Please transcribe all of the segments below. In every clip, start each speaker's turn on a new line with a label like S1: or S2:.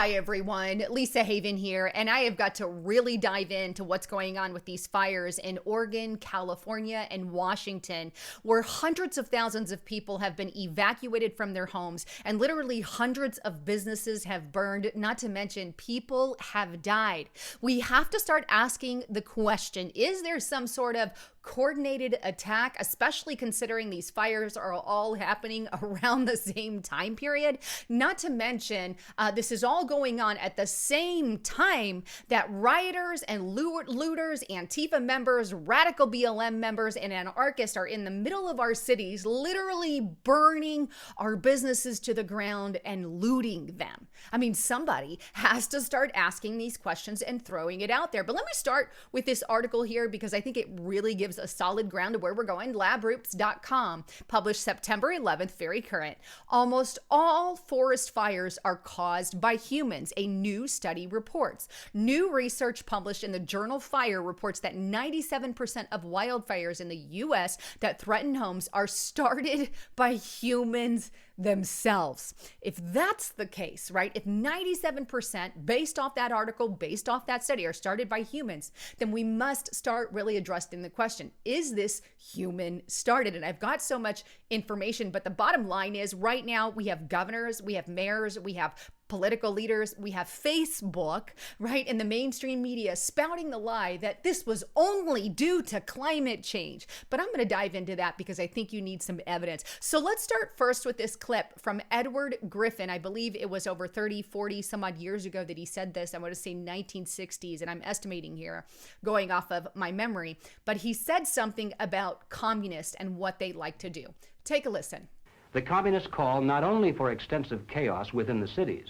S1: Hi, everyone. Lisa Haven here, and I have got to really dive into what's going on with these fires in Oregon, California, and Washington, where hundreds of thousands of people have been evacuated from their homes, and literally hundreds of businesses have burned, not to mention people have died. We have to start asking the question, is there some sort of coordinated attack, especially considering these fires are all happening around the same time period? Not to mention, this is all going on at the same time that rioters and looters, Antifa members, radical BLM members, and anarchists are in the middle of our cities, literally burning our businesses to the ground and looting them. I mean, somebody has to start asking these questions and throwing it out there. But let me start with this article here because I think it really gives a solid ground of where we're going. LabRoots.com, published September 11th, very current. Almost all forest fires are caused by humans, a new study reports. New research published in the journal Fire reports that 97% of wildfires in the U.S. that threaten homes are started by humans themselves. If that's the case, right? If 97% based off that article, based off that study are started by humans, then we must start really addressing the question, is this human started? And I've got so much information, but the bottom line is right now we have governors, we have mayors, we have political leaders, we have Facebook, right, and the mainstream media spouting the lie that this was only due to climate change. But I'm going to dive into that because I think you need some evidence. So let's start first with this clip from Edward Griffin. I believe it was over 30, 40 some odd years ago that he said this. I want to say 1960s, and I'm estimating here going off of my memory. But he said something about communists and what they like to do. Take a listen.
S2: The communists call not only for extensive chaos within the cities,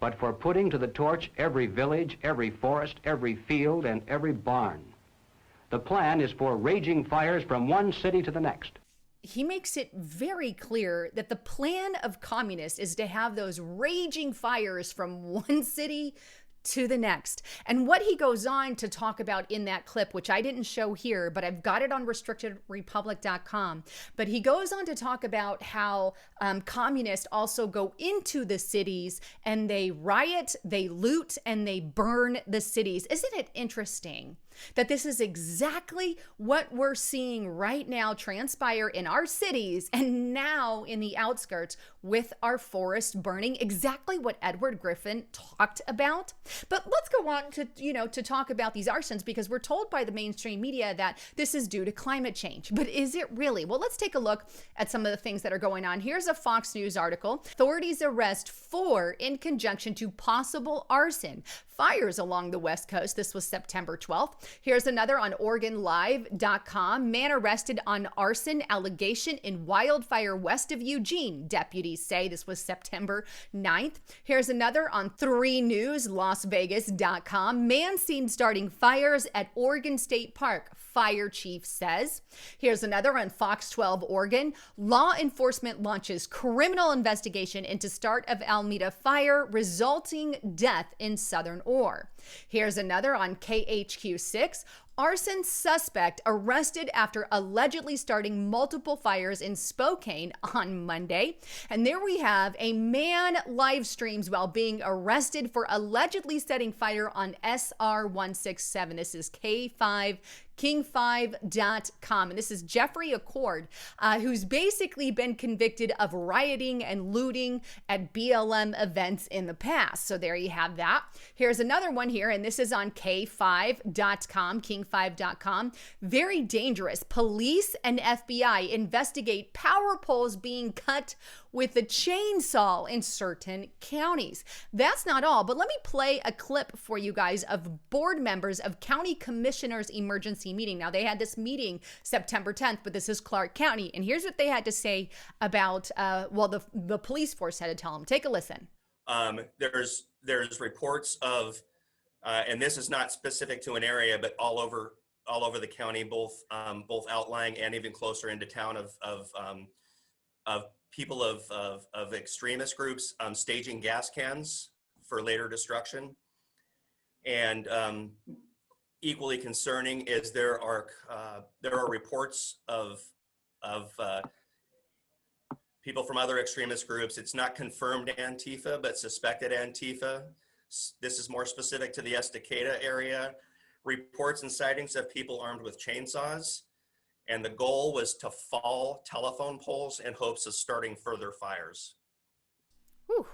S2: but for putting to the torch every village, every forest, every field, and every barn. The plan is for raging fires from one city to the next.
S1: He makes it very clear that the plan of communists is to have those raging fires from one city to the next. And what he goes on to talk about in that clip, which I didn't show here, but I've got it on restrictedrepublic.com. But he goes on to talk about how communists also go into the cities and they riot, they loot, and they burn the cities. Isn't it interesting that this is exactly what we're seeing right now transpire in our cities and now in the outskirts with our forest burning? Exactly what Edward Griffin talked about. But let's go on to talk about these arsons, because we're told by the mainstream media that this is due to climate change. But is it really? Well, let's take a look at some of the things that are going on. Here's a Fox News article. Authorities arrest 4 in conjunction to possible arson. Fires along the West Coast. This was September 12th. Here's another on OregonLive.com. Man arrested on arson allegation in wildfire west of Eugene, deputies say. This was September 9th. Here's another on 3 News, LasVegas.com. Man seen starting fires at Oregon State Park, fire chief says. Here's another on Fox 12 Oregon. Law enforcement launches criminal investigation into start of Alameda fire, resulting death in Southern Orr. Here's another on KHQ6. Arson suspect arrested after allegedly starting multiple fires in Spokane on Monday. And there we have a man live streams while being arrested for allegedly setting fire on SR 167. This is K5 King5.com. And this is Jeffrey Accord, who's basically been convicted of rioting and looting at BLM events in the past. So there you have that. Here's another one here, and this is on K5.com, King5.com. Very dangerous. Police and FBI investigate power poles being cut with a chainsaw in certain counties. That's not all, but let me play a clip for you guys of board members of county commissioners' emergency meeting. Now, they had this meeting September 10th, but this is Clark County, and here's what they had to say about, the police force had to tell them. Take a listen.
S3: There's reports of, and this is not specific to an area, but all over the county, both outlying and even closer into town, of people of extremist groups staging gas cans for later destruction. And equally concerning is there are reports of people from other extremist groups. It's not confirmed Antifa, but suspected Antifa. This is more specific to the Estacada area. Reports and sightings of people armed with chainsaws. And the goal was to fall telephone poles in hopes of starting further fires.
S1: Whew.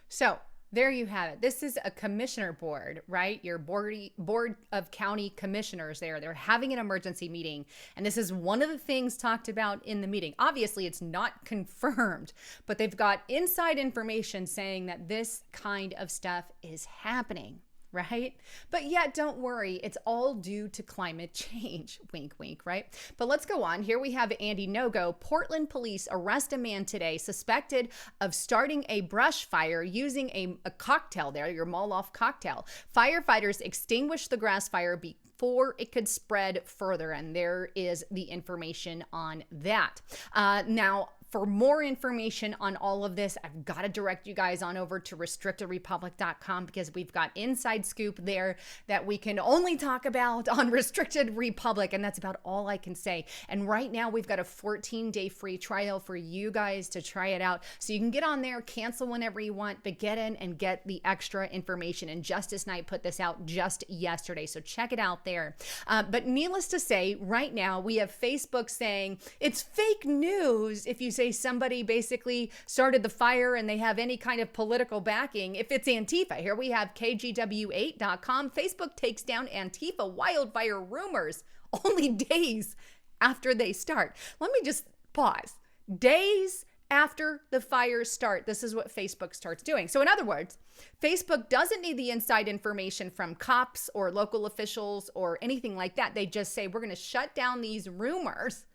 S1: So there you have it. This is a commissioner board, right? Your board of county commissioners there. They're having an emergency meeting. And this is one of the things talked about in the meeting. Obviously, it's not confirmed, but they've got inside information saying that this kind of stuff is happening. Right? But yet, don't worry, it's all due to climate change. Wink, wink, right? But let's go on. Here we have Andy Ngo. Portland police arrest a man today suspected of starting a brush fire using a cocktail there, your Molotov cocktail. Firefighters extinguished the grass fire before it could spread further. And there is the information on that. Now, for more information on all of this, I've got to direct you guys on over to restrictedrepublic.com because we've got inside scoop there that we can only talk about on Restricted Republic, and that's about all I can say. And right now, we've got a 14-day free trial for you guys to try it out. So you can get on there, cancel whenever you want, but get in and get the extra information. And Justice Knight put this out just yesterday, so check it out there. But needless to say, right now, we have Facebook saying it's fake news if you say somebody basically started the fire and they have any kind of political backing. If it's Antifa, here we have KGW8.com. Facebook takes down Antifa wildfire rumors only days after they start. Let me just pause. Days after the fires start, this is what Facebook starts doing. So in other words, Facebook doesn't need the inside information from cops or local officials or anything like that. They just say, we're going to shut down these rumors.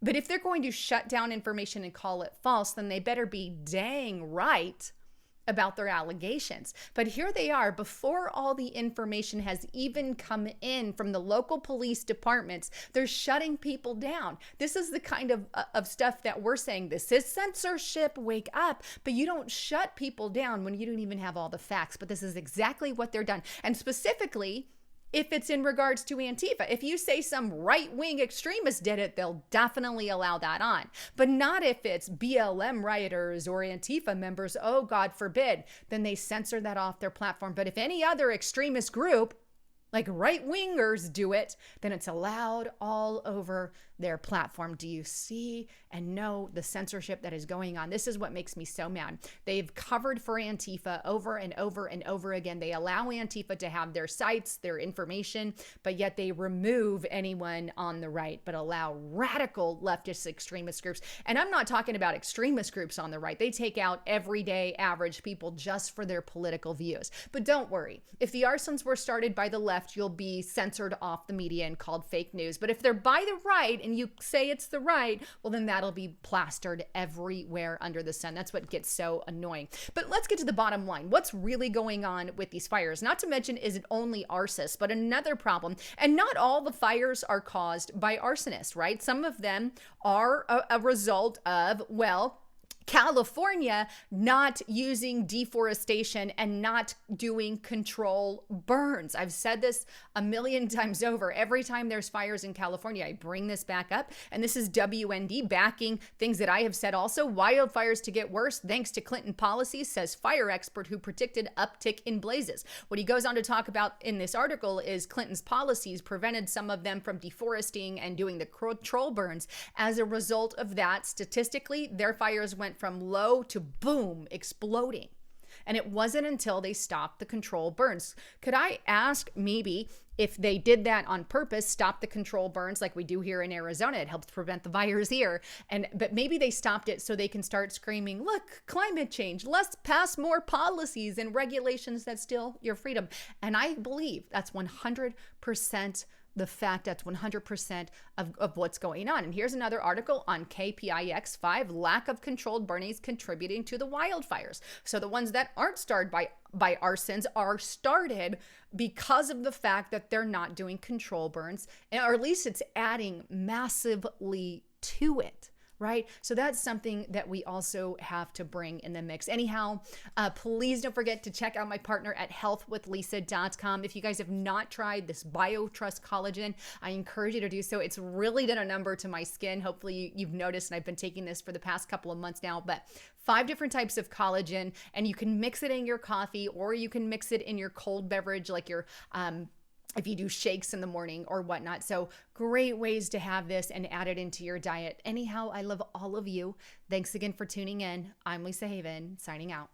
S1: But if they're going to shut down information and call it false, then they better be dang right about their allegations. But here they are, before all the information has even come in from the local police departments, they're shutting people down. This is the kind of stuff that we're saying, this is censorship, wake up. But you don't shut people down when you don't even have all the facts. But this is exactly what they're done. And specifically, if it's in regards to Antifa, if you say some right-wing extremist did it, they'll definitely allow that on. But not if it's BLM rioters or Antifa members, oh, God forbid, then they censor that off their platform. But if any other extremist group, like right-wingers, do it, then it's allowed all over their platform. Do you see and know the censorship that is going on? This is what makes me so mad. They've covered for Antifa over and over and over again. They allow Antifa to have their sites, their information, but yet they remove anyone on the right, but allow radical leftist extremist groups. And I'm not talking about extremist groups on the right. They take out everyday average people just for their political views. But don't worry. If the arsons were started by the left, you'll be censored off the media and called fake news. But if they're by the right and you say it's the right, well, then that'll be plastered everywhere under the sun. That's what gets so annoying. But let's get to the bottom line. What's really going on with these fires? Not to mention, is it only arsonists, but another problem. And not all the fires are caused by arsonists, right? Some of them are a result of, well, California not using deforestation and not doing control burns. I've said this a million times over. Every time there's fires in California, I bring this back up. And this is WND backing things that I have said also. Wildfires to get worse thanks to Clinton policies, says fire expert who predicted uptick in blazes. What he goes on to talk about in this article is Clinton's policies prevented some of them from deforesting and doing the control burns. As a result of that, statistically, their fires went from low to boom, exploding. And it wasn't until they stopped the control burns. Could I ask maybe if they did that on purpose, stop the control burns like we do here in Arizona? It helps prevent the fires here. But maybe they stopped it so they can start screaming, look, climate change, let's pass more policies and regulations that steal your freedom. And I believe that's 100% the fact. That's 100% of what's going on. And here's another article on KPIX5, lack of controlled burnings contributing to the wildfires. So the ones that aren't started by arsons are started because of the fact that they're not doing control burns, or at least it's adding massively to it. right? So that's something that we also have to bring in the mix. Anyhow, please don't forget to check out my partner at healthwithlisa.com. If you guys have not tried this BioTrust collagen, I encourage you to do so. It's really done a number to my skin. Hopefully you've noticed, and I've been taking this for the past couple of months now, but 5 different types of collagen, and you can mix it in your coffee, or you can mix it in your cold beverage, like your if you do shakes in the morning or whatnot. So great ways to have this and add it into your diet. Anyhow, I love all of you. Thanks again for tuning in. I'm Lisa Haven, signing out.